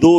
2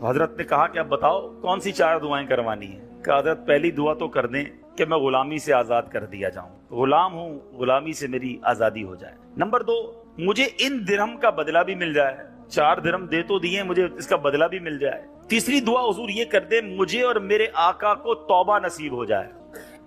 تو حضرت نے کہا کہ اب بتاؤ کون سی 4 دعائیں کروانی ہیں؟ کہ حضرت پہلی دعا تو کر دیں کہ میں غلامی سے آزاد کر دیا جاؤں، غلام ہوں، غلامی سے میری آزادی ہو جائے۔ نمبر 2، مجھے ان درہم کا بدلہ بھی مل جائے، 4 درہم دے تو دیے، مجھے اس کا بدلہ بھی مل جائے۔ تیسری دعا حضور یہ کر دیں مجھے اور میرے آقا کو توبہ نصیب ہو جائے۔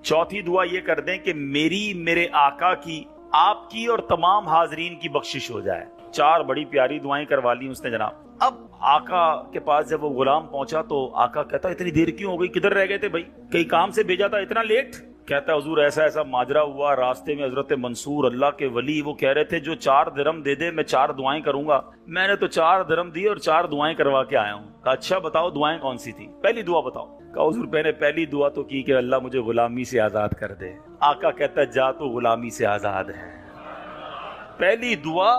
چوتھی دعا یہ کر دیں کہ میرے آقا کی، آپ کی اور تمام حاضرین کی بخشش ہو جائے۔ 4 بڑی پیاری دعائیں کروا لی اس نے جناب۔ اب آقا کے پاس جب وہ غلام پہنچا تو آقا کہتا اتنی دیر کیوں ہو گئی، کدھر رہ گئے تھے بھائی، کئی کام سے بھیجا تھا، اتنا لیٹ؟ کہتا حضور ایسا ماجرا ہوا، راستے میں حضرت منصور اللہ کے ولی وہ کہہ رہے تھے جو 4 درہم دے دے میں 4 دعائیں کروں گا، میں نے تو 4 درہم دی اور 4 دعائیں کروا کے آیا ہوں۔ کہا اچھا بتاؤ دعائیں کون سی تھی، پہلی دعا بتاؤ۔ کہا حضور میں نے پہلی دعا تو کی کہ اللہ مجھے غلامی سے آزاد کر دے۔ آقا کہتا جا تو غلامی سے آزاد ہے۔ پہلی دعا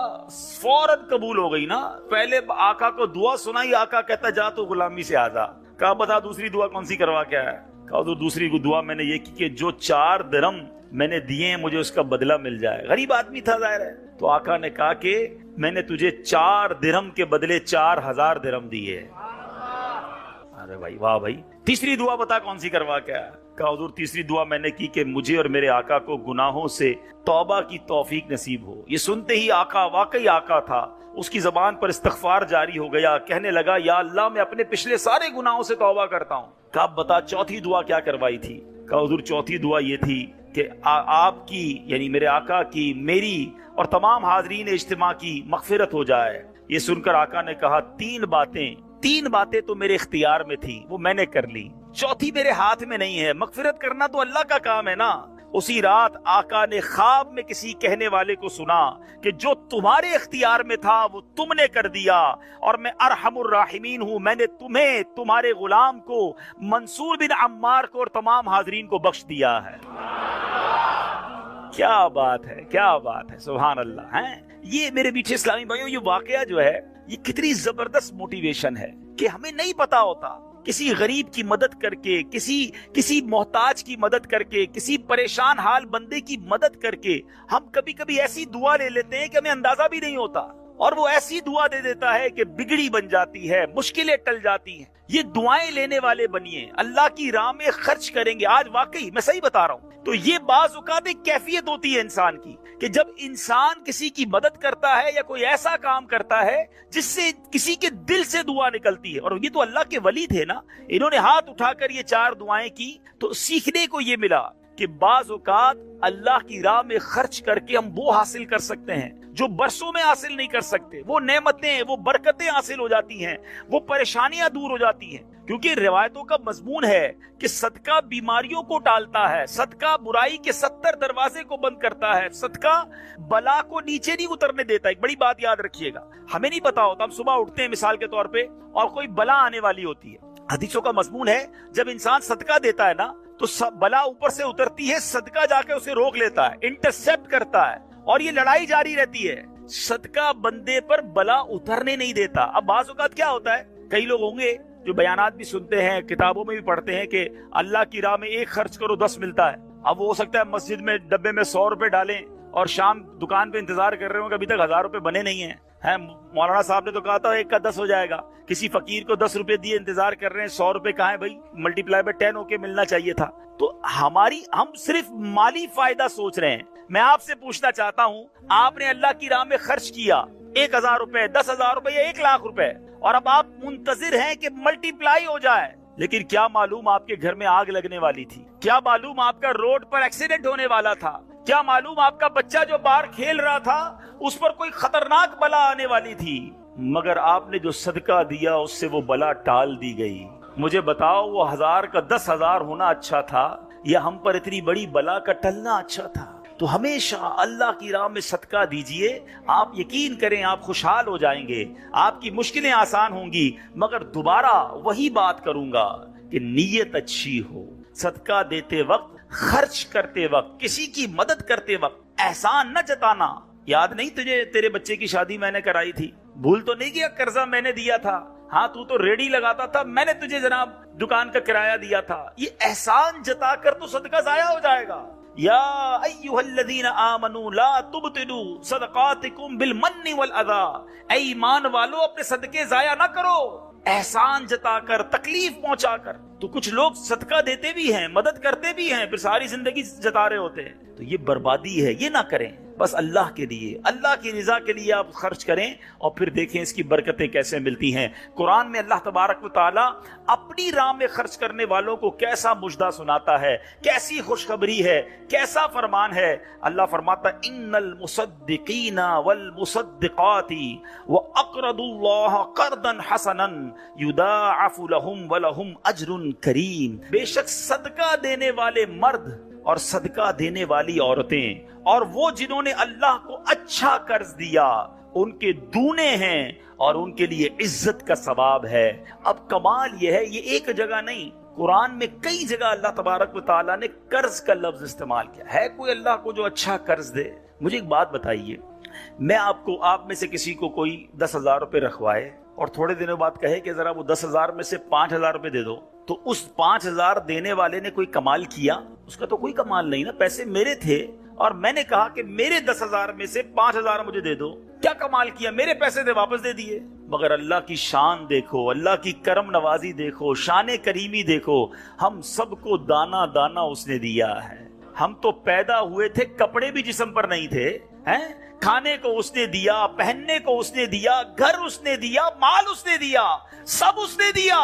فوراً قبول ہو گئی نا، پہلے آقا کو دعا سنائی، آقا کہتا جا تو غلامی سے آزاد۔ کہا بتا دوسری دعا کون سی کروا کے آیا؟ کہا حضور دوسری دعا میں نے یہ کی کہ جو 4 درہم میں نے دیے ہیں مجھے اس کا بدلہ مل جائے۔ غریب آدمی تھا ظاہر ہے، تو آقا نے کہا کہ میں نے تجھے 4 درہم کے بدلے 4000 درہم دیے۔ ارے بھائی واہ بھائی، تیسری دعا بتا کون سی کروا کے آیا؟ کہا حضور تیسری دعا میں نے کی کہ مجھے اور میرے آقا کو گناہوں سے توبہ کی توفیق نصیب ہو۔ یہ سنتے ہی آقا واقعی آقا تھا، اس کی زبان پر استغفار جاری ہو گیا، کہنے لگا یا اللہ میں اپنے پچھلے سارے گناہوں سے توبہ کرتا ہوں۔ کہا بتا چوتھی دعا کیا کروائی تھی؟ کہا حضور چوتھی دعا یہ تھی کہ آپ کی یعنی میرے آقا کی، میری اور تمام حاضرین اجتماع کی مغفرت ہو جائے۔ یہ سن کر آقا نے کہا 3 باتیں تو میرے اختیار میں تھی، وہ میں نے کر لی، چوتھی میرے ہاتھ میں نہیں ہے، مغفرت کرنا تو اللہ کا کام ہے نا۔ اسی رات آقا نے خواب میں کسی کہنے والے کو سنا کہ جو تمہارے اختیار میں تھا وہ تم نے کر دیا، اور میں ارحم الراحمین ہوں، میں نے تمہیں، تمہارے غلام کو، منصور بن عمار کو اور تمام حاضرین کو بخش دیا ہے۔ کیا بات ہے، کیا بات ہے، سبحان اللہ ہے۔ یہ میرے میٹھے اسلامی بھائیوں، یہ واقعہ جو ہے یہ کتنی زبردست موٹیویشن ہے کہ ہمیں نہیں پتا ہوتا، کسی غریب کی مدد کر کے، کسی محتاج کی مدد کر کے، کسی پریشان حال بندے کی مدد کر کے ہم کبھی کبھی ایسی دعا لے لیتے ہیں کہ ہمیں اندازہ بھی نہیں ہوتا، اور وہ ایسی دعا دے دیتا ہے کہ بگڑی بن جاتی ہے، مشکلیں ٹل جاتی ہیں۔ یہ دعائیں لینے والے بنیے، اللہ کی راہ میں خرچ کریں گے۔ آج واقعی میں صحیح بتا رہا ہوں، تو یہ بعض اوقات ایک کیفیت ہوتی ہے انسان کی کہ جب انسان کسی کی مدد کرتا ہے یا کوئی ایسا کام کرتا ہے جس سے کسی کے دل سے دعا نکلتی ہے، اور یہ تو اللہ کے ولی تھے نا، انہوں نے ہاتھ اٹھا کر یہ 4 دعائیں کی، تو سیکھنے کو یہ ملا کہ بعض اوقات اللہ کی راہ میں خرچ کر کے ہم وہ حاصل کر سکتے ہیں جو برسوں میں حاصل نہیں کر سکتے، وہ نعمتیں، وہ برکتیں حاصل ہو جاتی ہیں، وہ پریشانیاں دور ہو جاتی ہیں، کیونکہ روایتوں کا مضمون ہے کہ صدقہ بیماریوں کو ٹالتا ہے، صدقہ برائی کے 70 دروازے کو بند کرتا ہے، صدقہ بلا کو نیچے نہیں اترنے دیتا۔ ایک بڑی بات یاد رکھیے گا، ہمیں نہیں پتا ہوتا، ہم صبح اٹھتے ہیں مثال کے طور پہ اور کوئی بلا آنے والی ہوتی ہے، حدیثوں کا مضمون ہے جب انسان صدقہ دیتا ہے نا تو بلا اوپر سے اترتی ہے، صدقہ جا کے اسے روک لیتا ہے، انٹرسپٹ کرتا ہے، اور یہ لڑائی جاری رہتی ہے، صدقہ بندے پر بلا اترنے نہیں دیتا۔ اب بعض اوقات کیا ہوتا ہے، کئی لوگ ہوں گے جو بیانات بھی سنتے ہیں، کتابوں میں بھی پڑھتے ہیں کہ اللہ کی راہ میں 1 خرچ کرو 10 ملتا ہے۔ اب وہ ہو سکتا ہے مسجد میں ڈبے میں 100 روپے ڈالیں اور شام دکان پہ انتظار کر رہے ہوں کہ ابھی تک 1000 روپے بنے نہیں ہیں۔ مولانا صاحب نے تو کہا تھا 1 کا 10 ہو جائے گا، کسی فقیر کو 10 روپے دیے انتظار کر رہے ہیں، 100 روپے کہاں ہیں بھائی، ملٹیپلائی بائی 10 ہو کے ملنا چاہیے تھا۔ تو ہم صرف مالی فائدہ سوچ رہے ہیں۔ میں آپ سے پوچھنا چاہتا ہوں، آپ نے اللہ کی راہ میں خرچ کیا 1000 روپے، 10,000 روپے یا 1,00,000 روپے، اور اب آپ منتظر ہیں کہ ملٹیپلائی ہو جائے، لیکن کیا معلوم آپ کے گھر میں آگ لگنے والی تھی، کیا معلوم آپ کا روڈ پر ایکسیڈنٹ ہونے والا تھا، کیا معلوم آپ کا بچہ جو باہر کھیل رہا تھا اس پر کوئی خطرناک بلا آنے والی تھی، مگر آپ نے جو صدقہ دیا اس سے وہ بلا ٹال دی گئی۔ مجھے بتاؤ وہ 1000 کا 10,000 ہونا اچھا تھا یا ہم پر اتنی بڑی بلا کا ٹلنا اچھا تھا؟ تو ہمیشہ اللہ کی راہ میں صدقہ دیجئے، آپ یقین کریں آپ خوشحال ہو جائیں گے، آپ کی مشکلیں آسان ہوں گی۔ مگر دوبارہ وہی بات کروں گا کہ نیت اچھی ہو، صدقہ دیتے وقت، خرچ کرتے وقت، کسی کی مدد کرتے وقت احسان نہ جتانا۔ یاد نہیں تجھے تیرے بچے کی شادی میں نے کرائی تھی؟ بھول تو نہیں کیا قرضہ میں نے دیا تھا؟ ہاں تو ریڈی لگاتا تھا، میں نے تجھے جناب دکان کا کرایہ دیا تھا۔ یہ احسان جتا کر تو صدقہ ضائع ہو جائے گا۔ یا ایھا الذین آمنوا لا تبطلوا صدقاتکم بالمن والاذی، اے ایمان والو اپنے صدقے ضائع نہ کرو، احسان جتا کر، تکلیف پہنچا کر. تو کچھ لوگ صدقہ دیتے بھی ہیں، مدد کرتے بھی ہیں، پھر ساری زندگی جتا رہے ہوتے ہیں. تو یہ بربادی ہے، یہ نہ کریں. بس اللہ کے لیے، اللہ کی رضا کے لیے آپ خرچ کریں اور پھر دیکھیں اس کی برکتیں کیسے ملتی ہیں. قرآن میں اللہ تبارک و تعالی اپنی راہ میں خرچ کرنے والوں کو کیسا مژدہ سناتا ہے، کیسی خوشخبری ہے، کیسا فرمان ہے. اللہ فرماتا ان المصدقین والمصدقات واقرضوا اللہ قرضا حسنا یضاعف لهم ولهم اجر کریم. بے شک صدقہ دینے والے مرد اور صدقہ دینے والی عورتیں اور وہ جنہوں نے اللہ کو اچھا قرض دیا ان کے دونے ہیں اور ان کے لیے عزت کا ثواب ہے. اب کمال یہ ہے، یہ ایک جگہ نہیں، قرآن میں کئی جگہ اللہ تبارک و تعالیٰ نے قرض کا لفظ استعمال کیا ہے. کوئی اللہ کو جو اچھا قرض دے؟ مجھے ایک بات بتائیے، میں آپ میں سے کسی کو کوئی 10,000 روپے رکھوائے اور تھوڑے دنوں بعد کہے کہ ذرا وہ 10,000 میں سے 5,000 روپے دے دو، تو اس 5,000 دینے والے نے کوئی کمال کیا؟ اس کا تو کوئی کمال نہیں نا. پیسے میرے تھے اور میں نے کہا کہ میرے 10,000 میں سے 5,000 مجھے دے دو. کیا کمال کیا؟ میرے پیسے تھے، واپس دے دیے. مگر اللہ کی شان دیکھو، اللہ کی کرم نوازی دیکھو، شان کریمی دیکھو. ہم سب کو دانا دانا اس نے دیا ہے. ہم تو پیدا ہوئے تھے، کپڑے بھی جسم پر نہیں تھے، ہیں؟ کھانے کو اس نے دیا، پہننے کو اس نے دیا، گھر اس نے دیا، مال اس نے دیا، سب اس نے دیا.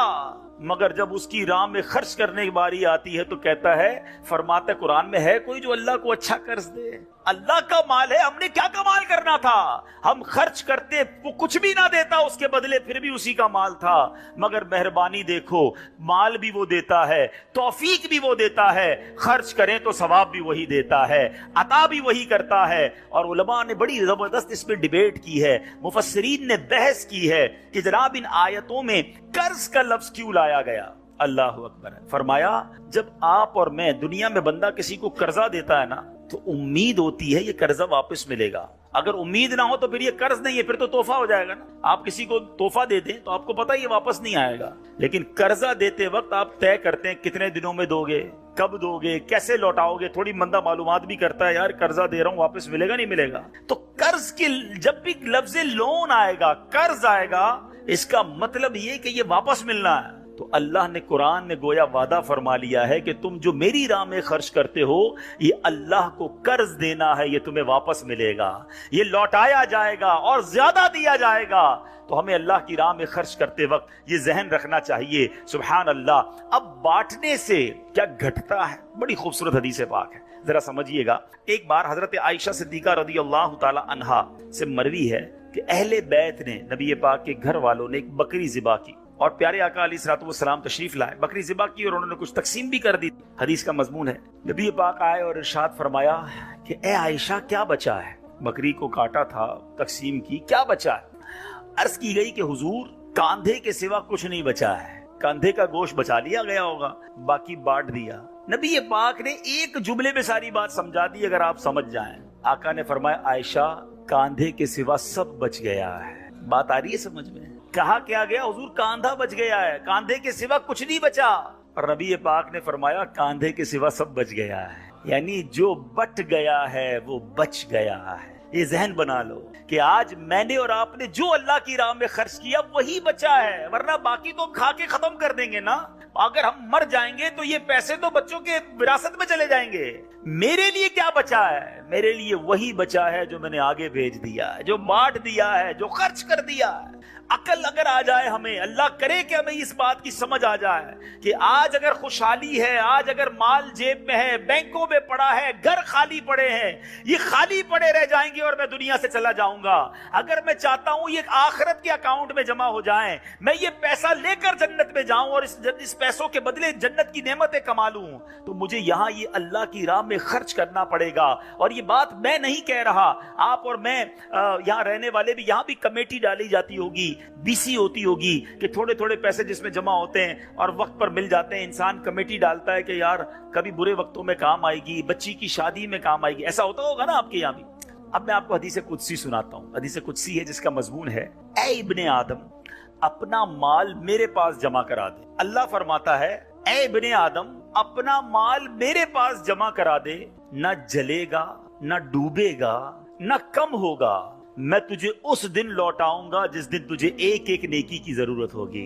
مگر جب اس کی راہ میں خرچ کرنے کی باری آتی ہے تو کہتا ہے، فرماتا ہے قرآن میں، ہے کوئی جو اللہ کو اچھا قرض دے؟ اللہ کا مال ہے، ہم نے کیا کمال کرنا تھا؟ ہم خرچ کرتے، وہ کچھ بھی نہ دیتا اس کے بدلے، پھر بھی اسی کا مال تھا. مگر مہربانی دیکھو، مال بھی وہ دیتا ہے، توفیق بھی وہ دیتا ہے، خرچ کریں تو ثواب بھی وہی دیتا ہے، عطا بھی وہی کرتا ہے. اور علماء نے بڑی زبردست اس پہ ڈیبیٹ کی ہے، مفسرین نے بحث کی ہے کہ جناب ان آیتوں میں قرض کا لفظ کیوں لایا گیا. اللہ اکبر. فرمایا جب آپ اور میں، دنیا میں بندہ کسی کو قرضہ دیتا ہے نا تو امید ہوتی ہے یہ قرضہ واپس ملے گا. اگر امید نہ ہو تو پھر یہ قرض نہیں ہے، پھر تو تحفہ ہو جائے گا نا. آپ کسی کو تحفہ دے دیں تو آپ کو پتہ ہے یہ واپس نہیں آئے گا. لیکن قرضہ دیتے وقت آپ طے کرتے ہیں کتنے دنوں میں دو گے، کب دو گے، کیسے لوٹاؤ گے. تھوڑی بندہ معلومات بھی کرتا ہے، یار قرضہ دے رہا ہوں، واپس ملے گا نہیں ملے گا. تو قرض کے جب بھی لفظ لون آئے گا، قرض آئے گا، اس کا مطلب یہ کہ یہ واپس ملنا ہے. تو اللہ نے قرآن میں گویا وعدہ فرما لیا ہے کہ تم جو میری راہ میں خرچ کرتے ہو، یہ اللہ کو قرض دینا ہے، یہ تمہیں واپس ملے گا، یہ لوٹایا جائے گا اور زیادہ دیا جائے گا. تو ہمیں اللہ کی راہ میں خرچ کرتے وقت یہ ذہن رکھنا چاہیے. سبحان اللہ. اب بانٹنے سے کیا گھٹتا ہے؟ بڑی خوبصورت حدیث پاک ہے، ذرا سمجھیے گا. ایک بار حضرت عائشہ صدیقہ رضی اللہ تعالی عنہا سے مروی ہے کہ اہل بیت نے، نبی پاک کے گھر والوں نے ایک بکری ذبح کی اور پیارے آقا علیہ الصلوۃ والسلام تشریف لائے. بکری ذبح کی اور انہوں نے کچھ تقسیم بھی کر دی. حدیث کا مضمون ہے، نبی پاک آئے اور ارشاد فرمایا کہ اے عائشہ کیا بچا ہے؟ بکری کو کاٹا تھا، تقسیم کی، کیا بچا ہے؟ عرض کی گئی کہ حضور کاندھے کے سوا کچھ نہیں بچا ہے. کاندھے کا گوشت بچا لیا گیا ہوگا، باقی بانٹ دیا. نبی پاک نے ایک جملے میں ساری بات سمجھا دی، اگر آپ سمجھ جائیں. آقا نے فرمایا عائشہ کاندھے کے سوا سب بچ گیا ہے. بات آ رہی ہے سمجھ میں؟ کہا کیا گیا؟ حضور کاندھا بچ گیا ہے، کاندھے کے سوا کچھ نہیں بچا. اور نبی پاک نے فرمایا کاندھے کے سوا سب بچ گیا ہے، یعنی جو بٹ گیا ہے وہ بچ گیا ہے. یہ ذہن بنا لو کہ آج میں نے اور آپ نے جو اللہ کی راہ میں خرچ کیا وہی بچا ہے، ورنہ باقی تو کھا کے ختم کر دیں گے نا. اگر ہم مر جائیں گے تو یہ پیسے تو بچوں کے وراثت میں چلے جائیں گے. میرے لیے کیا بچا ہے؟ میرے لیے وہی بچا ہے جو میں نے آگے بھیج دیا ہے، جو بانٹ دیا ہے، جو خرچ کر دیا ہے. عقل اگر آ جائے ہمیں، اللہ کرے کہ ہمیں اس بات کی سمجھ آ جائے کہ آج اگر خوشحالی ہے، آج اگر مال جیب میں ہے، بینکوں میں پڑا ہے، گھر خالی پڑے ہیں، یہ خالی پڑے رہ جائیں گے اور میں دنیا سے چلا جاؤں گا. اگر میں چاہتا ہوں یہ آخرت کے اکاؤنٹ میں جمع ہو جائیں، میں یہ پیسہ لے کر جنت میں جاؤں اور اس پیسوں کے بدلے جنت کی نعمتیں کما لوں، تو مجھے یہاں یہ اللہ کی راہ میں خرچ کرنا پڑے گا. اور یہ بات میں نہیں کہہ رہا، آپ اور میں یہاں رہنے والے بھی، یہاں بھی کمیٹی ڈالی جاتی ہوگی، BC ہوتی ہوگی کہ تھوڑے تھوڑے پیسے جس میں جمع ہوتے ہیں اور وقت پر مل جاتے ہیں. انسان کمیٹی ڈالتا ہے کہ یار کبھی برے وقتوں میں کام آئے گی، بچی کی شادی میں کام آئے گی. ایسا ہوتا ہوگا نا آپ کے یہاں بھی. اب میں آپ کو حدیث قدسی سناتا ہوں. حدیث قدسی ہے جس کا مضمون ہے، اے ابن آدم اپنا مال میرے پاس جمع کرا دے. اللہ فرماتا ہے اے ابن آدم اپنا مال میرے پاس جمع کرا دے، نہ جلے گا، نہ ڈوبے گا، نہ کم ہوگا. میں تجھے اس دن لوٹاؤں گا جس دن تجھے ایک ایک نیکی کی ضرورت ہوگی.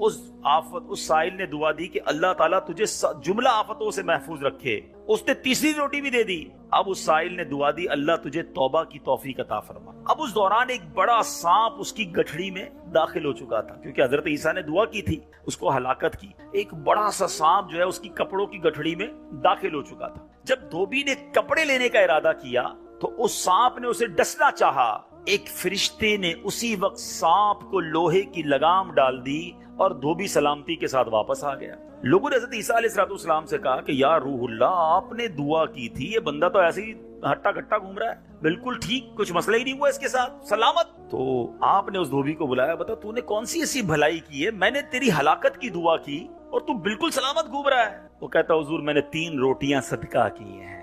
اس آفت اس سائل نے دعا دی کہ اللہ تعالیٰ تجھے جملہ آفتوں سے محفوظ رکھے. اس نے تیسری روٹی بھی دے دی. اب اس سائل نے دعا دی اللہ تجھے توبہ کی توفیق عطا فرما. اب اس دوران ایک بڑا سانپ اس کی گٹھڑی میں داخل ہو چکا تھا کیونکہ حضرت عیسیٰ نے دعا کی تھی اس کو ہلاکت کی. ایک بڑا سا سانپ جو ہے اس کی کپڑوں کی گٹھڑی میں داخل ہو چکا تھا. جب دھوبی نے کپڑے لینے کا ارادہ کیا تو اس سانپ نے اسے ڈسنا چاہا. ایک فرشتے نے اسی وقت سانپ کو لوہے کی لگام ڈال دی اور دھوبی سلامتی کے ساتھ واپس آ گیا. لوگوں نے حضرت عیسیٰ علیہ السلام سے کہا کہ یا روح اللہ آپ نے دعا کی تھی, یہ بندہ تو ایسے ہی ہٹا کٹا گھوم رہا ہے, بالکل ٹھیک, کچھ مسئلہ ہی نہیں ہوا اس کے ساتھ, سلامت. تو آپ نے اس دھوبی کو بلایا, بتا تو نے کون سی ایسی بھلائی کی ہے, میں نے تیری ہلاکت کی دعا کی اور تو بالکل سلامت گھوم رہا ہے. وہ کہتا حضور میں نے 3 روٹیاں صدقہ کی ہیں,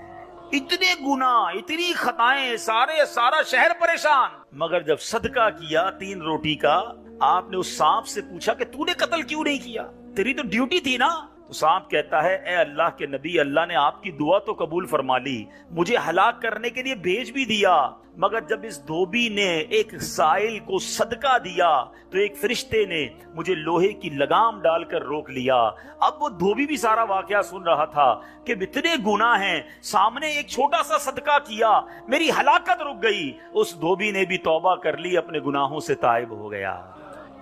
اتنے گناہ اتنی خطائیں, سارا شہر پریشان, مگر جب صدقہ کیا 3 روٹی کا, آپ نے اس سانپ سے پوچھا کہ تو نے قتل کیوں نہیں کیا, تیری تو ڈیوٹی تھی نا. تو سانپ کہتا ہے اے اللہ کے نبی, اللہ نے آپ کی دعا تو قبول فرما لی, مجھے ہلاک کرنے کے لیے بھیج بھی دیا, مگر جب اس دھوبی نے ایک سائل کو صدقہ دیا تو ایک فرشتے نے مجھے لوہے کی لگام ڈال کر روک لیا. اب وہ دھوبی بھی سارا واقعہ سن رہا تھا کہ اتنے گناہ ہیں, سامنے ایک چھوٹا سا صدقہ کیا, میری ہلاکت رک گئی. اس دھوبی نے بھی توبہ کر لی, اپنے گناہوں سے تائب ہو گیا.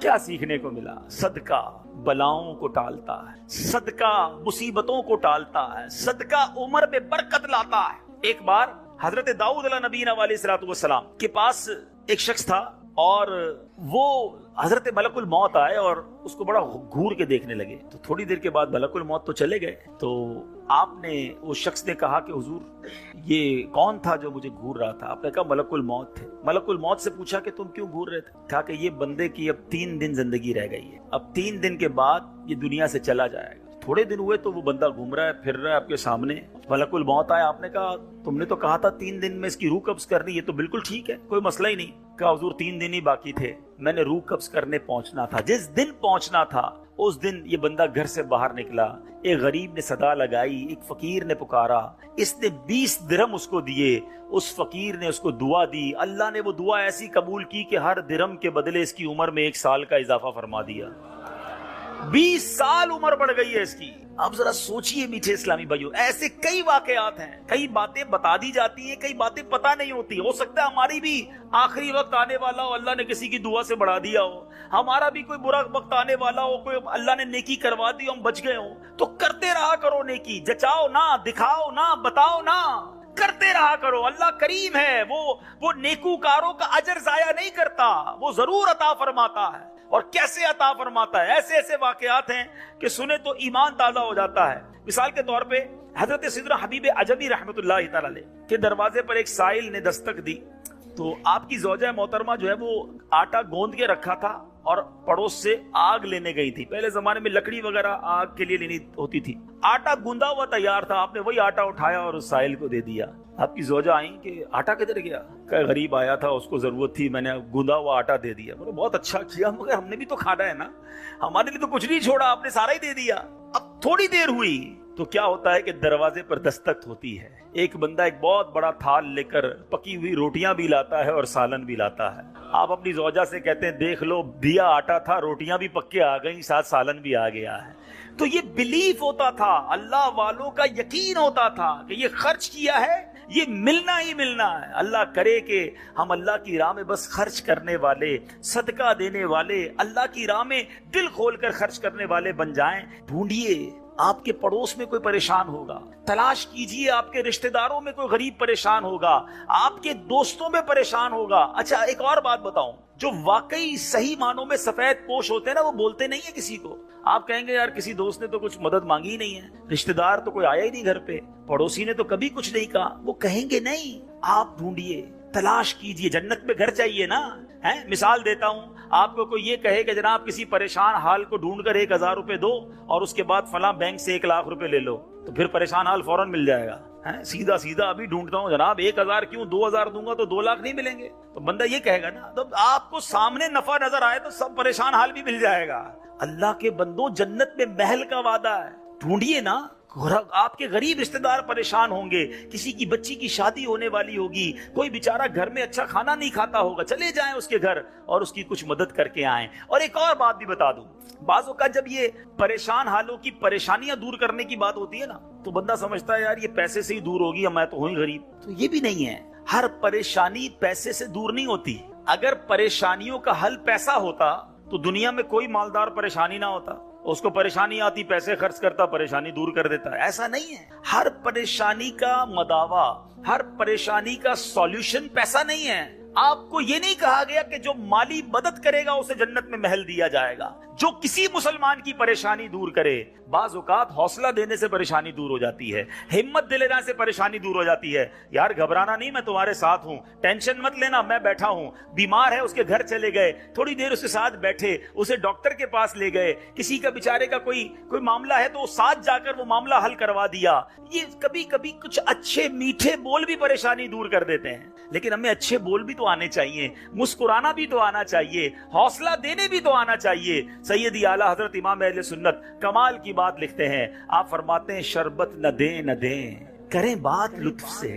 کیا سیکھنے کو ملا؟ صدقہ بلاؤں کو ٹالتا ہے, صدقہ مصیبتوں کو ٹالتا ہے, صدقہ عمر میں برکت لاتا ہے. ایک بار حضرت داؤد علیہ نبینا علیہ السلام کے پاس ایک شخص تھا اور وہ حضرت ملک الموت آئے اور اس کو بڑا گھور کے دیکھنے لگے. تو تھوڑی دیر کے بعد ملک الموت تو چلے گئے. تو آپ نے اس شخص نے کہا کہ حضور یہ کون تھا جو مجھے گھور رہا تھا؟ آپ نے کہا ملک الموت تھے. ملک الموت سے پوچھا کہ تم کیوں گھور رہے تھے؟ کہا کہ یہ بندے کی اب 3 دن زندگی رہ گئی ہے, اب 3 دن کے بعد یہ دنیا سے چلا جائے گا. تھوڑے دن ہوئے تو وہ بندہ گھوم رہا ہے, پھر رہا ہے آپ کے سامنے. ملک الموت آیا, آپ نے کہا تم نے تو کہا تھا 3 دن میں اس کی روح قبض کرنی, یہ تو بالکل ٹھیک ہے, کوئی مسئلہ ہی نہیں. کہا حضور 3 دن ہی باقی تھے, میں نے روح قبض کرنے پہنچنا تھا. جس دن پہنچنا تھا اس دن یہ بندہ گھر سے باہر نکلا, ایک غریب نے صدا لگائی, ایک فقیر نے پکارا, اس نے 20 درہم اس کو دیے, اس فقیر نے اس کو دعا دی, اللہ نے وہ دعا ایسی قبول کی کہ ہر درہم کے بدلے اس کی عمر میں 1 سال کا اضافہ فرما دیا. 20 سال عمر بڑھ گئی ہے اس کی. اب ذرا سوچئے میٹھے اسلامی بھائیوں, ایسے کئی واقعات ہیں, کئی باتیں بتا دی جاتی ہیں, کئی باتیں پتہ نہیں ہوتی. ہو سکتا ہے ہماری بھی آخری وقت آنے والا ہو, اللہ نے کسی کی دعا سے بڑھا دیا ہو, ہمارا بھی کوئی برا وقت آنے والا ہو, کوئی اللہ نے نیکی کروا دی, ہم بچ گئے ہوں. تو کرتے رہا کرو نیکی, جچاؤ نہ, دکھاؤ نہ, بتاؤ نہ, کرتے رہا کرو. اللہ کریم ہے, وہ نیکوکاروں کا اجر ضائع نہیں کرتا, وہ ضرور عطا فرماتا ہے. اور کیسے عطا فرماتا ہے؟ ایسے ایسے واقعات ہیں کہ سنے تو ایمان تازہ ہو جاتا ہے. مثال کے طور پہ حضرت سیدنا حبیب عجمی رحمت اللہ تعالی علیہ کے دروازے پر ایک سائل نے دستک دی. تو آپ کی زوجہ محترمہ جو ہے وہ آٹا گوندھ کے رکھا تھا اور پڑوس سے آگ لینے گئی تھی. پہلے زمانے میں لکڑی وغیرہ آگ کے لیے لینی ہوتی تھی. آٹا گوندا ہوا تیار تھا, آپ نے وہی آٹا اٹھایا اور اس سائل کو دے دیا. آپ کی زوجہ آئیں کہ آٹا کدھر گیا؟ کہ غریب آیا تھا, اس کو ضرورت تھی, میں نے گوندا ہوا آٹا دے دیا. بولے بہت اچھا کیا, مگر ہم نے بھی تو کھانا ہے نا, ہمارے لیے تو کچھ نہیں چھوڑا, آپ نے سارا ہی دے دیا. اب تھوڑی دیر ہوئی تو کیا ہوتا ہے کہ دروازے پر دستک ہوتی ہے. ایک بندہ ایک بہت بڑا تھال لے کر پکی ہوئی روٹیاں بھی لاتا ہے اور سالن بھی لاتا ہے. آپ اپنی زوجہ سے کہتے ہیں دیکھ لو, دیا آٹا تھا, روٹیاں بھی پکے آ گئیں, ساتھ سالن بھی آ گیا ہے. تو یہ بلیف ہوتا تھا, اللہ والوں کا یقین ہوتا تھا کہ یہ خرچ کیا ہے, یہ ملنا ہی ملنا ہے. اللہ کرے کہ ہم اللہ کی راہ میں بس خرچ کرنے والے, صدقہ دینے والے, اللہ کی راہ میں دل کھول کر خرچ کرنے والے بن جائیں. ڈھونڈیے آپ کے پڑوس میں کوئی پریشان ہوگا, تلاش کیجئے آپ کے رشتہ داروں میں کوئی غریب پریشان ہوگا, آپ کے دوستوں میں پریشان ہوگا. اچھا ایک اور بات بتاؤں, جو واقعی صحیح معنوں میں سفید پوش ہوتے ہیں نا, وہ بولتے نہیں ہیں کسی کو. آپ کہیں گے یار کسی دوست نے تو کچھ مدد مانگی ہی نہیں ہے, رشتہ دار تو کوئی آیا ہی نہیں گھر پہ, پڑوسی نے تو کبھی کچھ نہیں کہا, وہ کہیں گے نہیں. آپ ڈھونڈیے, تلاش کیجئے, جنت میں گھر چاہیے نا. مثال دیتا ہوں, آپ کو کوئی یہ کہے کہ جناب کسی پریشان حال کو ڈھونڈ کر 1000 روپے دو اور اس کے بعد فلاں بینک سے 1 لاکھ روپے لے لو, تو پھر پریشان حال فوراً مل جائے گا. سیدھا سیدھا ابھی ڈھونڈتا ہوں جناب 1000 کیوں, 2000 دوں گا تو 2 لاکھ نہیں ملیں گے, تو بندہ یہ کہے گا نا. تو آپ کو سامنے نفع نظر آئے تو سب پریشان حال بھی مل جائے گا. اللہ کے بندوں, جنت میں محل کا وعدہ ہے, ڈھونڈیے نا, آپ کے غریب رشتہ دار پریشان ہوں گے، کسی کی بچی کی شادی ہونے والی ہوگی، کوئی بیچارہ گھر میں اچھا کھانا نہیں کھاتا ہوگا، چلے جائیں اس کے گھر اور اس کی کچھ مدد کر کے آئیں۔ اور ایک اور بات بھی بتا دوں، بعض اوقات جب یہ پریشان حالوں کی پریشانیاں دور کرنے کی بات ہوتی ہے نا، تو بندہ سمجھتا ہے یار یہ پیسے سے ہی دور ہوگی، میں تو ہوں ہی غریب۔ تو یہ بھی نہیں ہے، ہر پریشانی پیسے سے دور نہیں ہوتی۔ اگر پریشانیوں کا حل پیسہ ہوتا تو دنیا میں کوئی مالدار پریشانی نہ ہوتا، اس کو پریشانی آتی پیسے خرچ کرتا، پریشانی دور کر دیتا۔ ایسا نہیں ہے، ہر پریشانی کا مداوا، ہر پریشانی کا سولوشن پیسہ نہیں ہے۔ آپ کو یہ نہیں کہا گیا کہ جو مالی مدد کرے گا اسے جنت میں محل دیا جائے گا۔ جو کسی مسلمان کی پریشانی دور کرے، بعض اوقات حوصلہ دینے سے پریشانی دور ہو جاتی ہے، ہمت دلانے سے پریشانی دور ہو جاتی ہے۔ یار گھبرانا نہیں، میں تمہارے ساتھ ہوں، ٹینشن مت لینا، میں بیٹھا ہوں۔ بیمار ہے، اس کے گھر چلے گئے، تھوڑی دیر اس کے ساتھ بیٹھے، اسے ڈاکٹر کے پاس لے گئے، کسی کا بیچارے کا کوئی معاملہ ہے تو ساتھ جا کر وہ معاملہ حل کروا دیا۔ یہ کبھی کبھی کچھ اچھے میٹھے بول بھی پریشانی دور کر دیتے ہیں، لیکن ہمیں اچھے بول بھی تو آنے چاہیے، مسکرانا بھی تو آنا چاہیے، حوصلہ دینے بھی تو آنا چاہیے۔ سیدی اعلیٰ حضرت امام اہل سنت کمال کی بات لکھتے ہیں، آپ فرماتے ہیں شربت نہ دیں نہ دیں، کریں بات لطف سے۔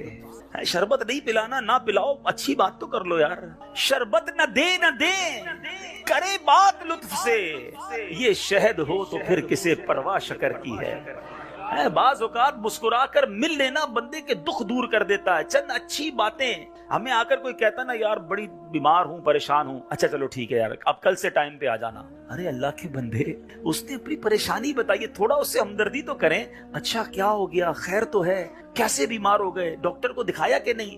شربت نہیں پلانا، نہ پلاؤ، اچھی بات تو کر لو یار۔ شربت نہ دیں نہ دیں، کریں بات لطف سے، یہ شہد ہو تو پھر کسے پرواہ شکر کی ہے۔ بعض اوقات مسکرا کر مل لینا بندے کے دکھ دور کر دیتا ہے۔ چند اچھی باتیں، ہمیں آ کر کوئی کہتا نا یار بڑی بیمار ہوں، پریشان ہوں، اچھا چلو ٹھیک ہے یار اب کل سے ٹائم پہ آ جانا۔ ارے اللہ کے بندے، اس نے اپنی پریشانی بتائی، تھوڑا اس سے ہمدردی تو کریں۔ اچھا کیا ہو گیا، خیر تو ہے، کیسے بیمار ہو گئے، ڈاکٹر کو دکھایا کہ نہیں،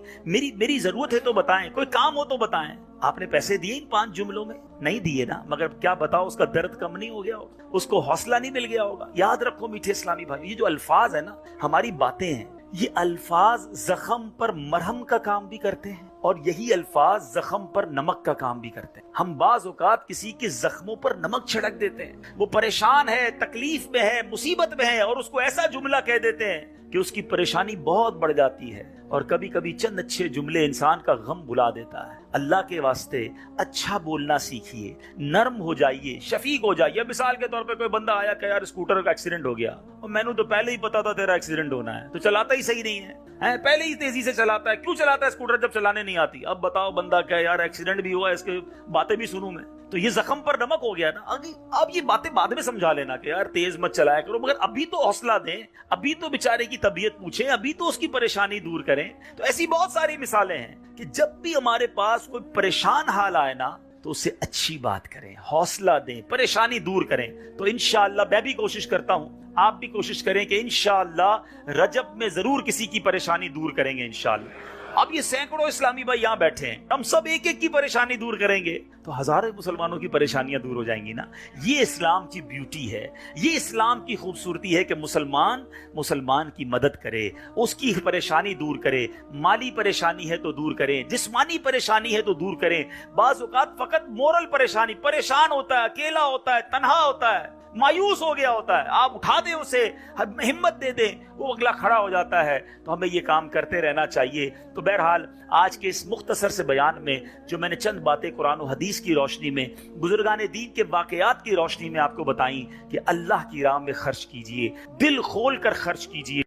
میری ضرورت ہے تو بتائیں، کوئی کام ہو تو بتائیں۔ آپ نے پیسے دیے ان 5 جملوں میں؟ نہیں دیے نا، مگر کیا بتاؤ اس کا درد کم نہیں ہو گیا ہوگا، اس کو حوصلہ نہیں مل گیا ہوگا۔ یاد رکھو میٹھے اسلامی بھائی، یہ جو الفاظ ہیں نا، ہماری باتیں ہیں، یہ الفاظ زخم پر مرہم کا کام بھی کرتے ہیں، اور یہی الفاظ زخم پر نمک کا کام بھی کرتے ہیں۔ ہم بعض اوقات کسی کے زخموں پر نمک چھڑک دیتے ہیں، وہ پریشان ہے، تکلیف میں ہے، مصیبت میں ہے، اور اس کو ایسا جملہ کہہ دیتے ہیں کہ اس کی پریشانی بہت بڑھ جاتی ہے۔ اور کبھی کبھی چند اچھے جملے انسان کا غم بھلا دیتا ہے۔ اللہ کے واسطے اچھا بولنا سیکھیے، نرم ہو جائیے، شفیق ہو جائیے۔ مثال کے طور پہ کوئی بندہ آیا کہ یار اسکوٹر کا ایکسیڈنٹ ہو گیا، اور میں نے تو پہلے ہی پتا تھا تیرا ایکسیڈنٹ ہونا ہے، تو چلاتا ہی صحیح نہیں ہے، پہلے ہی تیزی سے چلاتا ہے، کیوں چلاتا ہے اسکوٹر جب چلانے نہیں آتی؟ اب بتاؤ بندہ کہ یار ایکسیڈنٹ بھی ہوا، اس کے باتیں بھی سنوں میں، تو یہ زخم پر نمک ہو گیا نا۔ اب یہ باتیں بعد میں سمجھا لینا کہ یار تیز مت چلایا کرو، مگر ابھی تو حوصلہ دیں، ابھی تو بیچارے کی طبیعت پوچھیں، ابھی تو اس کی پریشانی دور کریں۔ تو ایسی بہت ساری مثالیں ہیں کہ جب بھی ہمارے پاس کوئی پریشان حال آئے نا، تو اسے اچھی بات کریں، حوصلہ دیں، پریشانی دور کریں۔ تو انشاءاللہ میں بھی کوشش کرتا ہوں، آپ بھی کوشش کریں کہ انشاءاللہ رجب میں ضرور کسی کی پریشانی دور کریں گے انشاءاللہ۔ اب یہ سینکڑوں اسلامی بھائی یہاں بیٹھے ہیں، ہم سب ایک ایک کی پریشانی دور کریں گے تو ہزاروں مسلمانوں کی پریشانیاں دور ہو جائیں گی نا۔ یہ اسلام کی بیوٹی ہے، یہ اسلام کی خوبصورتی ہے کہ مسلمان کی مدد کرے، اس کی پریشانی دور کرے، مالی پریشانی ہے تو دور کریں، جسمانی پریشانی ہے تو دور کریں۔ بعض اوقات فقط مورل پریشان ہوتا ہے، اکیلا ہوتا ہے، تنہا ہوتا ہے، مایوس ہو گیا ہوتا ہے، آپ اٹھا دیں اسے، ہمت دے دیں، وہ اگلا کھڑا ہو جاتا ہے۔ تو ہمیں یہ کام کرتے رہنا چاہیے۔ تو بہرحال آج کے اس مختصر سے بیان میں جو میں نے چند باتیں قرآن و حدیث کی روشنی میں، بزرگان دین کے واقعات کی روشنی میں آپ کو بتائیں کہ اللہ کی راہ میں خرچ کیجئے، دل کھول کر خرچ کیجئے۔